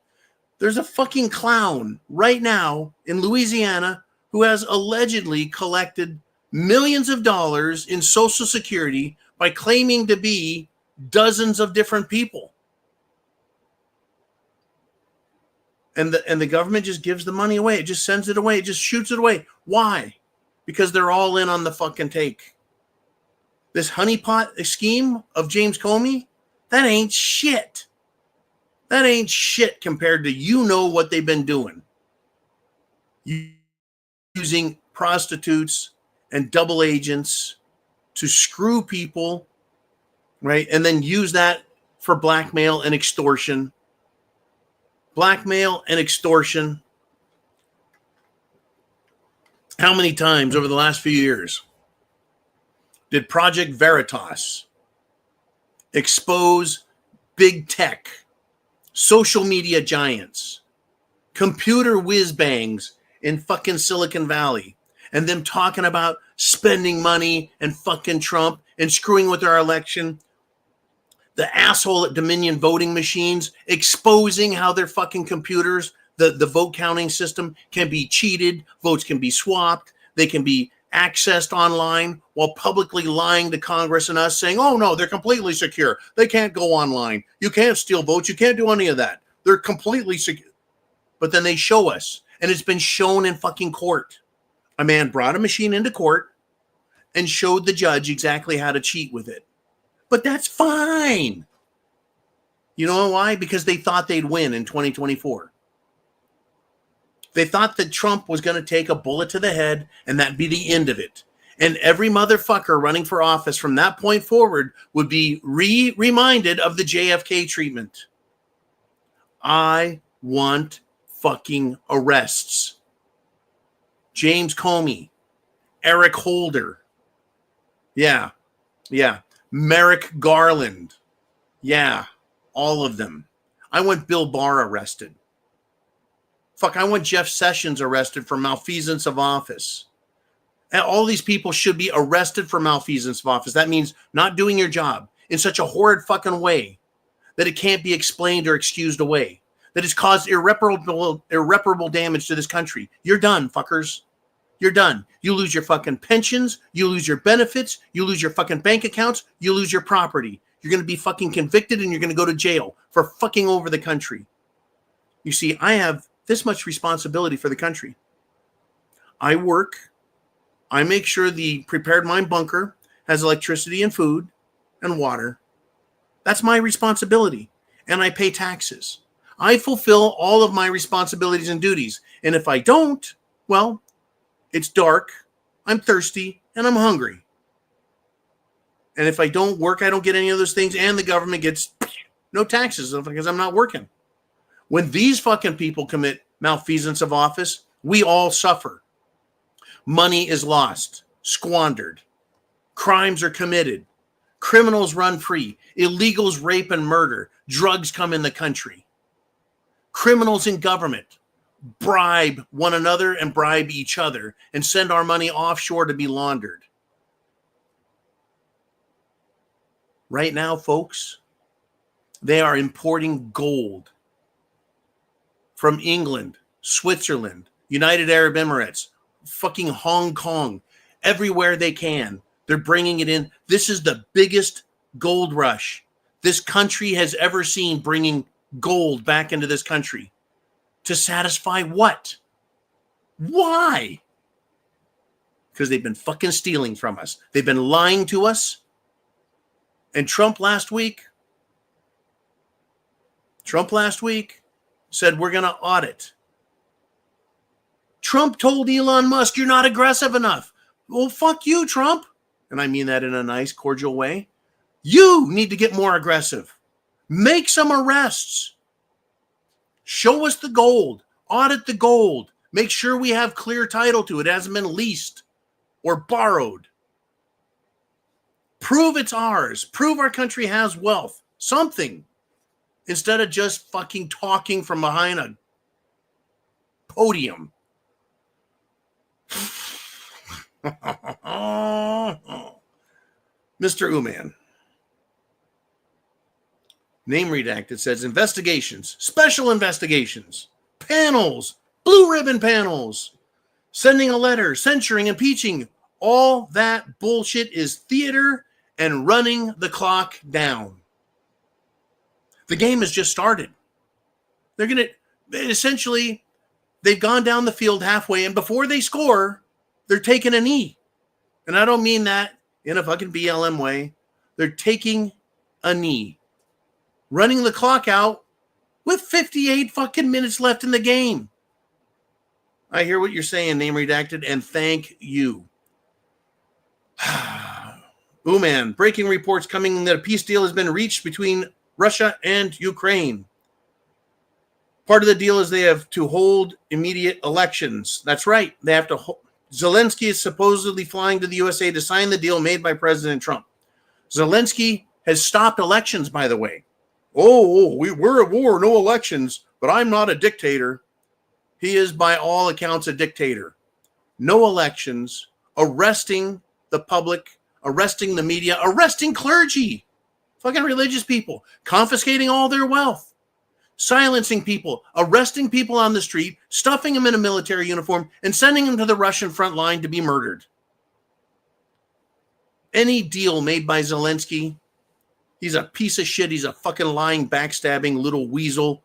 There's a fucking clown right now in Louisiana who has allegedly collected millions of dollars in Social Security by claiming to be dozens of different people. And the government just gives the money away. It just sends it away. It just shoots it away. Why? Because they're all in on the fucking take. This honeypot scheme of James Comey, that ain't shit. That ain't shit compared to what they've been doing. Using prostitutes and double agents to screw people, right? And then use that for blackmail and extortion. Blackmail and extortion. How many times over the last few years did Project Veritas expose big tech, social media giants, computer whiz bangs in fucking Silicon Valley, and them talking about spending money and fucking Trump and screwing with our election? The asshole at Dominion voting machines exposing how their fucking computers, the vote counting system can be cheated, votes can be swapped, they can be accessed online, while publicly lying to Congress and us saying, oh no, they're completely secure. They can't go online. You can't steal votes. You can't do any of that. They're completely secure. But then they show us, and it's been shown in fucking court. A man brought a machine into court and showed the judge exactly how to cheat with it. But that's fine. You know why? Because they thought they'd win in 2024. They thought that Trump was going to take a bullet to the head and that'd be the end of it. And every motherfucker running for office from that point forward would be reminded of the JFK treatment. I want fucking arrests. James Comey, Eric Holder, Yeah. Yeah. Merrick Garland. Yeah. All of them. I want Bill Barr arrested. Fuck, I want Jeff Sessions arrested for malfeasance of office. And all these people should be arrested for malfeasance of office. That means not doing your job in such a horrid fucking way that it can't be explained or excused away, that it's caused irreparable damage to this country. You're done, fuckers. You're done. You lose your fucking pensions. You lose your benefits. You lose your fucking bank accounts. You lose your property. You're going to be fucking convicted and you're going to go to jail for fucking over the country. You see, I have this much responsibility for the country. I work. I make sure the Prepared Mind bunker has electricity and food and water. That's my responsibility. And I pay taxes. I fulfill all of my responsibilities and duties. And if I don't, well, it's dark, I'm thirsty, and I'm hungry. And if I don't work, I don't get any of those things, and the government gets no taxes because I'm not working. When these fucking people commit malfeasance of office, we all suffer. Money is lost, squandered. Crimes are committed. Criminals run free. Illegals rape and murder. Drugs come in the country. Criminals in government bribe one another and bribe each other and send our money offshore to be laundered. Right now, folks, they are importing gold from England, Switzerland, United Arab Emirates, fucking Hong Kong, everywhere they can. They're bringing it in. This is the biggest gold rush this country has ever seen, bringing gold back into this country. To satisfy what? Why? Because they've been fucking stealing from us. They've been lying to us. And Trump last week said we're going to audit. Trump told Elon Musk, you're not aggressive enough. Well, fuck you, Trump. And I mean that in a nice, cordial way. You need to get more aggressive. Make some arrests. Show us the gold. Audit the gold. Make sure we have clear title to it. It hasn't been leased or borrowed. Prove it's ours. Prove our country has wealth. Something. Instead of just fucking talking from behind a podium. Mr. Uman. Name redacted says investigations, special investigations, panels, blue ribbon panels, sending a letter, censuring, impeaching. All that bullshit is theater and running the clock down. The game has just started. They're going to essentially, they've gone down the field halfway, and before they score, they're taking a knee. And I don't mean that in a fucking BLM way. They're taking a knee. Running the clock out with 58 fucking minutes left in the game. I hear what you're saying, name redacted, and thank you. Uman, breaking reports coming that a peace deal has been reached between Russia and Ukraine. Part of the deal is they have to hold immediate elections. That's right. They have to hold. Zelensky is supposedly flying to the USA to sign the deal made by President Trump. Zelensky has stopped elections, by the way. We're at war, no elections, but I'm not a dictator. He is, by all accounts, a dictator. No elections, arresting the public, arresting the media, arresting clergy, fucking religious people, confiscating all their wealth, silencing people, arresting people on the street, stuffing them in a military uniform, and sending them to the Russian front line to be murdered. Any deal made by Zelensky, he's a piece of shit. He's a fucking lying, backstabbing little weasel.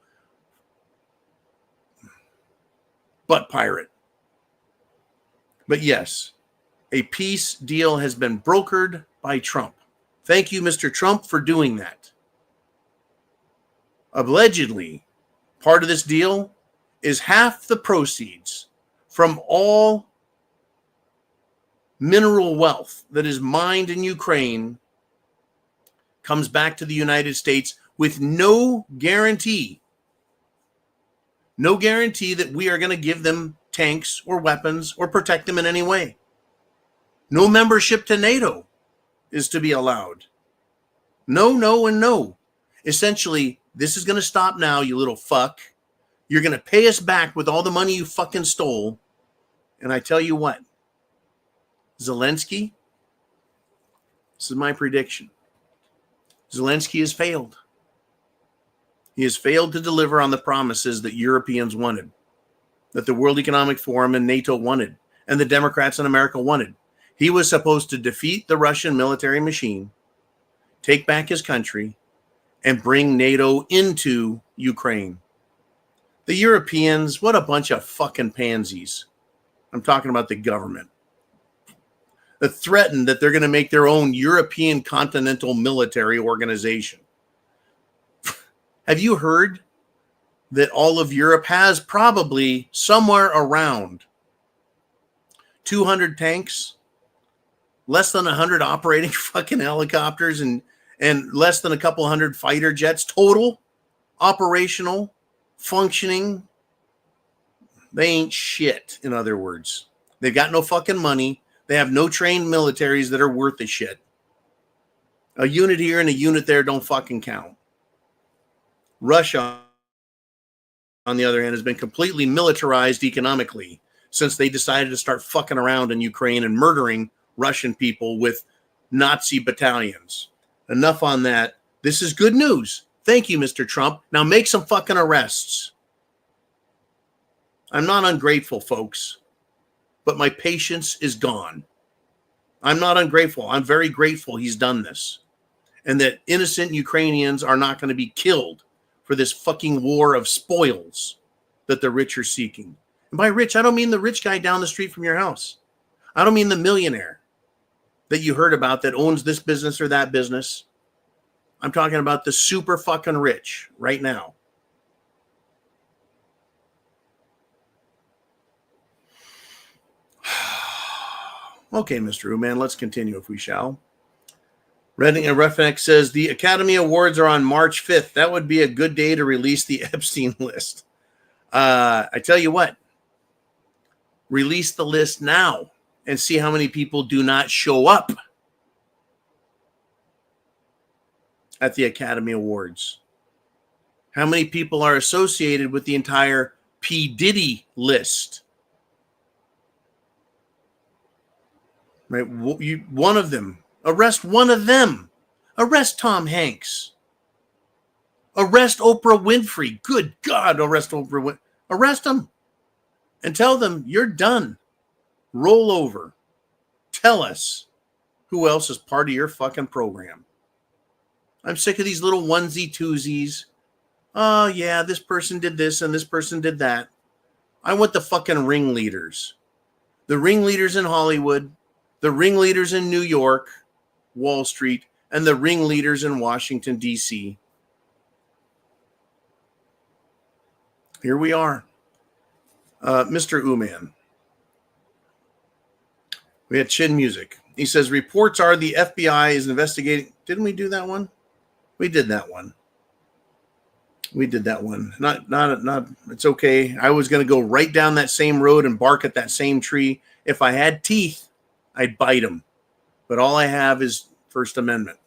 Butt pirate. But yes, a peace deal has been brokered by Trump. Thank you, Mr. Trump, for doing that. Allegedly, part of this deal is half the proceeds from all mineral wealth that is mined in Ukraine comes back to the United States with no guarantee. No guarantee that we are going to give them tanks or weapons or protect them in any way. No membership to NATO. is to be allowed. No, no, and no. Essentially, this is going to stop now, you little fuck. You're going to pay us back with all the money you fucking stole. And I tell you what, Zelensky, this is my prediction. Zelensky has failed. He has failed to deliver on the promises that Europeans wanted, that the World Economic Forum and NATO wanted, and the Democrats in America wanted. He was supposed to defeat the Russian military machine, take back his country, and bring NATO into Ukraine. The Europeans, what a bunch of fucking pansies. I'm talking about the government. That threatened that they're going to make their own European continental military organization. Have you heard that all of Europe has probably somewhere around 200 tanks, less than 100 operating fucking helicopters, and less than a couple hundred fighter jets total, operational, functioning? They ain't shit, in other words. They've got no fucking money. They have no trained militaries that are worth a shit. A unit here and a unit there don't fucking count. Russia, on the other hand, has been completely militarized economically since they decided to start fucking around in Ukraine and murdering Russian people with Nazi battalions. Enough on that. This is good news. Thank you, Mr. Trump. Now make some fucking arrests. I'm not ungrateful, folks, but my patience is gone. I'm not ungrateful. I'm very grateful he's done this, and that innocent Ukrainians are not going to be killed for this fucking war of spoils that the rich are seeking. And by rich, I don't mean the rich guy down the street from your house. I don't mean the millionaire that you heard about that owns this business or that business. I'm talking about the super fucking rich right now. Okay, Mr. Uman, let's continue if we shall. Redding and Refnex says the Academy Awards are on March 5th. That would be a good day to release the Epstein list. I tell you what, release the list now and see how many people do not show up at the Academy Awards. How many people are associated with the entire P. Diddy list? Right, one of them. Arrest one of them. Arrest Tom Hanks. Arrest Oprah Winfrey. Good God, arrest Oprah Winfrey. Arrest them and tell them you're done. Roll over. Tell us who else is part of your fucking program. I'm sick of these little onesie-twosies. Oh, yeah, this person did this and this person did that. I want the fucking ringleaders. The ringleaders in Hollywood, the ringleaders in New York, Wall Street, and the ringleaders in Washington, D.C. Here we are. Mr. Uman. We had Chin Music. He says, reports are the FBI is investigating. Didn't we do that one? We did that one. We did that one. Not. It's okay. I was going to go right down that same road and bark at that same tree. If I had teeth, I'd bite them. But all I have is First Amendment.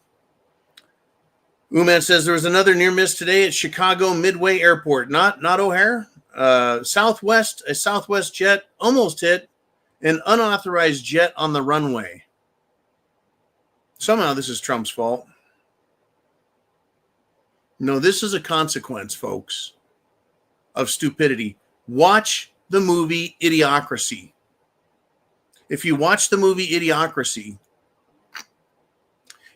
Uman says there was another near miss today at Chicago Midway Airport. Not O'Hare. A Southwest jet almost hit an unauthorized jet on the runway. Somehow this is Trump's fault. No, this is a consequence, folks, of stupidity. Watch the movie Idiocracy. If you watch the movie Idiocracy,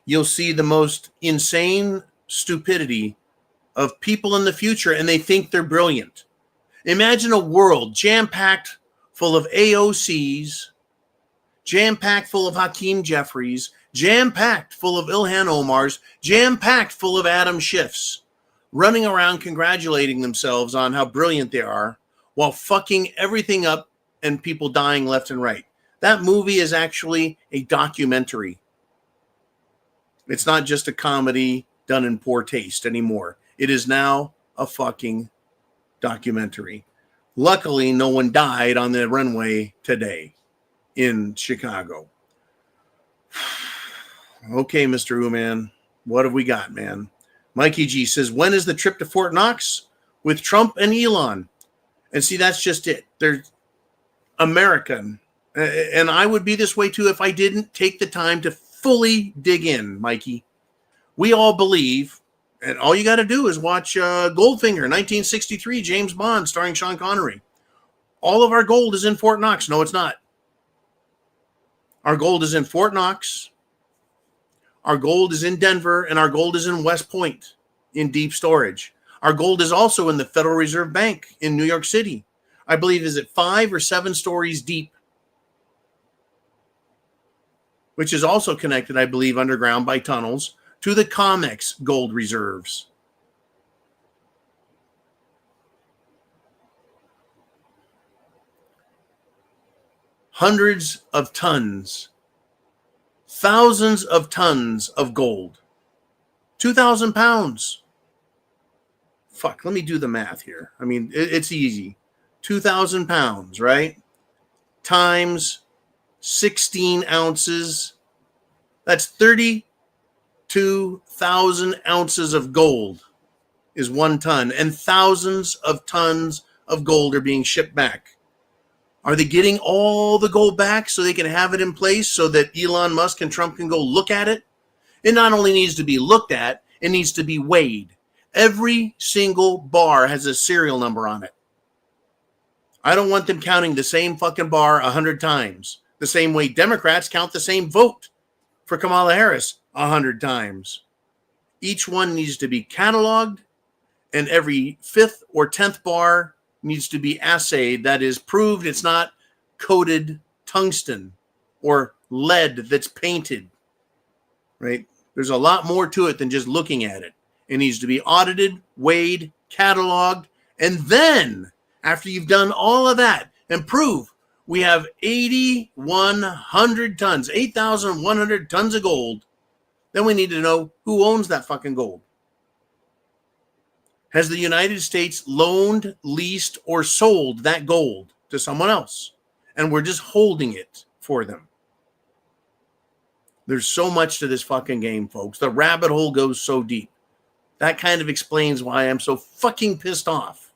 you'll see the most insane stupidity of people in the future, and they think they're brilliant. Imagine a world jam-packed full of AOCs, jam-packed full of Hakeem Jeffries, jam-packed full of Ilhan Omars, jam-packed full of Adam Schiffs, running around congratulating themselves on how brilliant they are while fucking everything up and people dying left and right. That movie is actually a documentary. It's not just a comedy done in poor taste anymore. It is now a fucking documentary. Luckily, no one died on the runway today in Chicago. Okay, Mr. Uman, what have we got, man? Mikey G says, when is the trip to Fort Knox with Trump and Elon? And see, that's just it. They're American. And I would be this way too if I didn't take the time to fully dig in, Mikey. We all believe, and all you got to do is watch Goldfinger, 1963, James Bond, starring Sean Connery. All of our gold is in Fort Knox. No, it's not. Our gold is in Fort Knox. Our gold is in Denver, and our gold is in West Point in deep storage. Our gold is also in the Federal Reserve Bank in New York City. I believe, is it 5 or 7 stories deep, which is also connected, I believe, underground by tunnels to the COMEX gold reserves. Hundreds of tons, thousands of tons of gold, 2,000 pounds. Fuck, let me do the math here. I mean, it's easy. 2,000 pounds, right? Times 16 ounces. That's 32,000 ounces of gold is 1 ton. And thousands of tons of gold are being shipped back. Are they getting all the gold back so they can have it in place so that Elon Musk and Trump can go look at it? It not only needs to be looked at, it needs to be weighed. Every single bar has a serial number on it. I don't want them counting the same fucking bar 100 times. The same way Democrats count the same vote for Kamala Harris 100 times. Each one needs to be cataloged, and every 5th or 10th bar needs to be assayed. That is, proved it's not coated tungsten or lead that's painted, right? There's a lot more to it than just looking at it. It needs to be audited, weighed, cataloged, and then after you've done all of that and prove we have 8,100 tons, 8,100 tons of gold, then we need to know who owns that fucking gold. Has the United States loaned, leased, or sold that gold to someone else? And we're just holding it for them. There's so much to this fucking game, folks. The rabbit hole goes so deep. That kind of explains why I'm so fucking pissed off.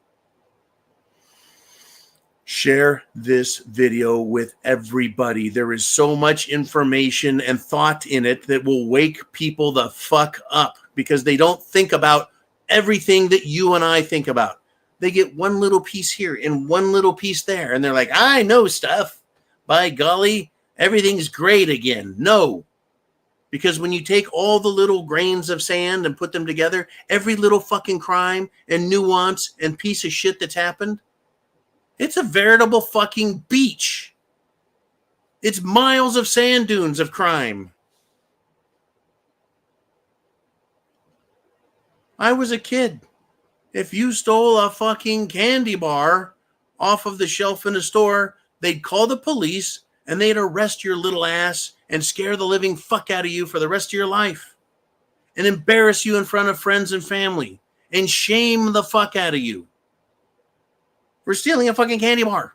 Share this video with everybody. There is so much information and thought in it that will wake people the fuck up because they don't think about everything that you and I think about. They get one little piece here and one little piece there, and they're like, I know stuff. By golly, everything's great again. No. Because when you take all the little grains of sand and put them together, every little fucking crime and nuance and piece of shit that's happened, it's a veritable fucking beach. It's miles of sand dunes of crime. I was a kid. If you stole a fucking candy bar off of the shelf in a store, they'd call the police and they'd arrest your little ass and scare the living fuck out of you for the rest of your life and embarrass you in front of friends and family and shame the fuck out of you for stealing a fucking candy bar.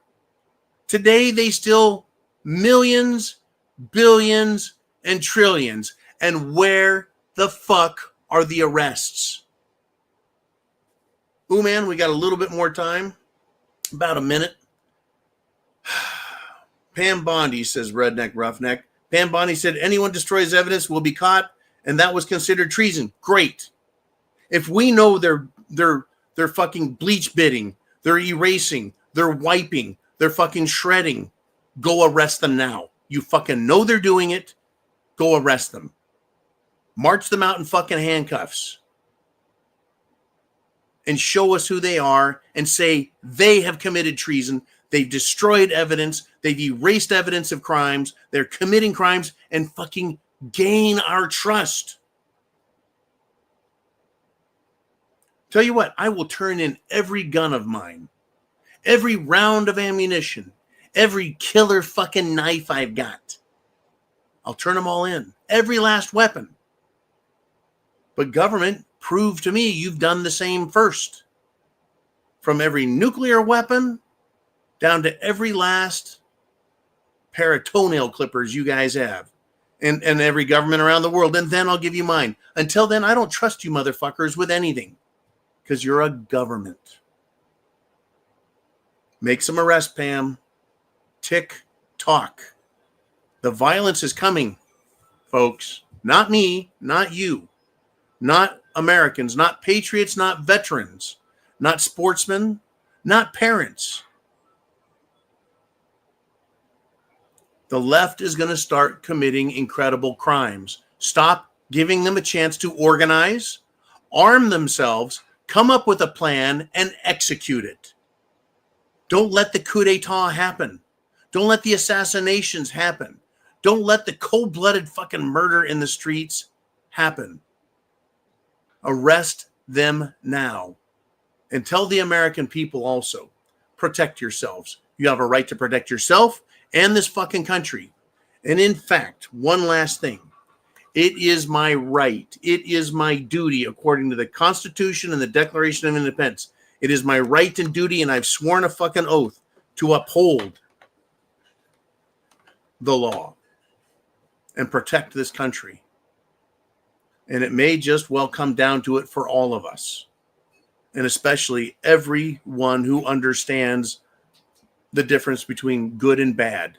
Today, they steal millions, billions, and trillions. And where the fuck are the arrests? Ooh, man, we got a little bit more time. About a minute. Pam Bondi, says Redneck Roughneck. Pam Bondi said, anyone destroys evidence will be caught, and that was considered treason. Great. If we know they're fucking bleach bidding, they're erasing, they're wiping, they're fucking shredding, go arrest them now. You fucking know they're doing it. Go arrest them. March them out in fucking handcuffs. And show us who they are and say they have committed treason. They've destroyed evidence. They've erased evidence of crimes. They're committing crimes and fucking gain our trust. Tell you what, I will turn in every gun of mine, every round of ammunition, every killer fucking knife I've got. I'll turn them all in, every last weapon. But government, prove to me you've done the same first. From every nuclear weapon down to every last pair of toenail clippers you guys have. and every government around the world, and then I'll give you mine. Until then, I don't trust you motherfuckers with anything because you're a government. Make some arrests, Pam. Tick tock. The violence is coming, folks. Not me, not you, not Americans, not patriots, not veterans, not sportsmen, not parents. The left is going to start committing incredible crimes. Stop giving them a chance to organize, arm themselves, come up with a plan, and execute it. Don't let the coup d'etat happen. Don't let the assassinations happen. Don't let the cold-blooded fucking murder in the streets happen. Arrest them now. And tell the American people also, protect yourselves. You have a right to protect yourself and this fucking country. And in fact, one last thing. It is my right. It is my duty, according to the Constitution and the Declaration of Independence. It is my right and duty, and I've sworn a fucking oath to uphold the law and protect this country. And it may just well come down to it for all of us, and especially everyone who understands the difference between good and bad,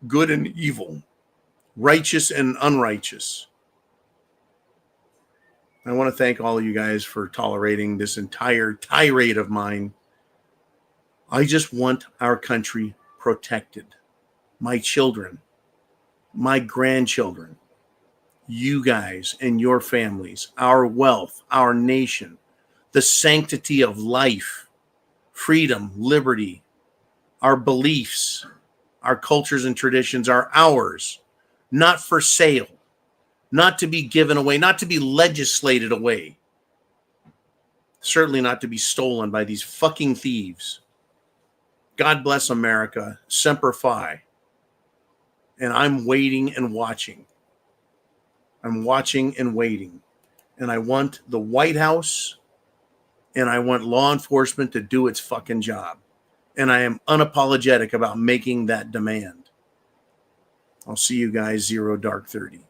good and evil, righteous and unrighteous. I want to thank all of you guys for tolerating this entire tirade of mine. I just want our country protected. My children, my grandchildren, you guys and your families, our wealth, our nation, the sanctity of life, freedom, liberty, our beliefs, our cultures and traditions are ours, not for sale, not to be given away, not to be legislated away, certainly not to be stolen by these fucking thieves. God bless America, Semper Fi. And I'm waiting and watching. I'm watching and waiting. And I want the White House and I want law enforcement to do its fucking job. And I am unapologetic about making that demand. I'll see you guys 0 Dark 30.